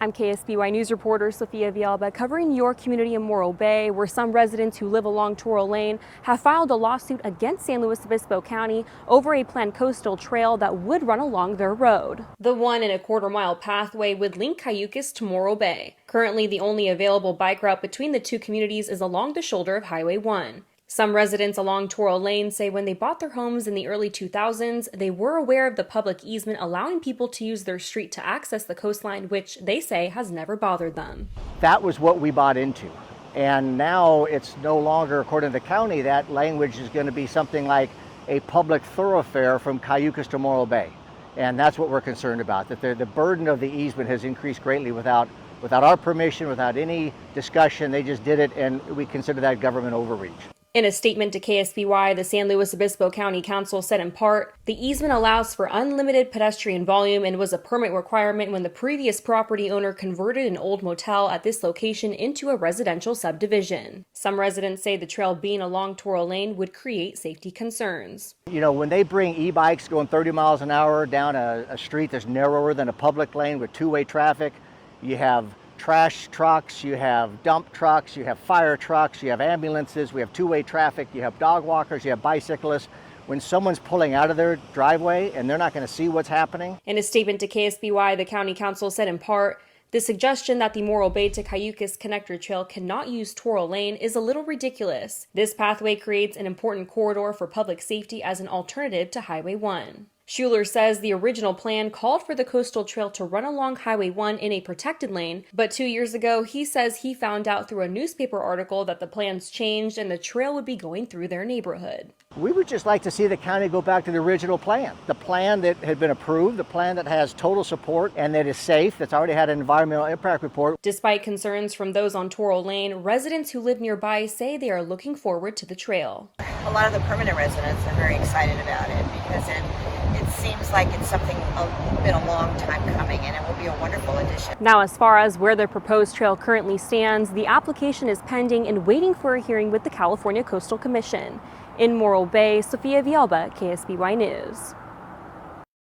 I'm KSBY News reporter Sophia Villalba covering your community in Morro Bay, where some residents who live along Toro Lane have filed a lawsuit against San Luis Obispo County over a planned coastal trail that would run along their road. The 1.25 mile pathway would link Cayucos to Morro Bay. Currently, the only available bike route between the two communities is along the shoulder of Highway 1. Some residents along Toro Lane say when they bought their homes in the early 2000s, they were aware of the public easement allowing people to use their street to access the coastline, which they say has never bothered them. That was what we bought into. And now it's no longer, according to the county, that language is going to be something like a public thoroughfare from Cayucos to Morro Bay. And that's what we're concerned about, that the burden of the easement has increased greatly without our permission, without any discussion. They just did it, and we consider that government overreach. In a statement to KSBY, the San Luis Obispo County Council said in part, the easement allows for unlimited pedestrian volume and was a permit requirement when the previous property owner converted an old motel at this location into a residential subdivision. Some residents say the trail being along Toro Lane would create safety concerns. You know, when they bring e-bikes going 30 miles an hour down a street that's narrower than a public lane with two-way traffic, you have trash trucks, you have dump trucks, you have fire trucks, you have ambulances, we have two-way traffic, you have dog walkers, you have bicyclists. When someone's pulling out of their driveway and they're not going to see what's happening. In a statement to KSBY, the county council said in part, the suggestion that the Morro Bay to Cayucos connector trail cannot use Toro Lane is a little ridiculous. This pathway creates an important corridor for public safety as an alternative to Highway 1. Schuler says the original plan called for the coastal trail to run along Highway 1 in a protected lane, but 2 years ago he says he found out through a newspaper article that the plans changed and the trail would be going through their neighborhood. We would just like to see the county go back to the original plan, the plan that had been approved, the plan that has total support and that is safe, that's already had an environmental impact report. Despite concerns from those on Toro Lane, residents who live nearby say they are looking forward to the trail. A lot of the permanent residents are very excited about it because it seems like it's something been a long time coming, and it will be a wonderful addition. Now, as far as where the proposed trail currently stands, the application is pending and waiting for a hearing with the California Coastal Commission. In Morro Bay, Sophia Villalba, KSBY News.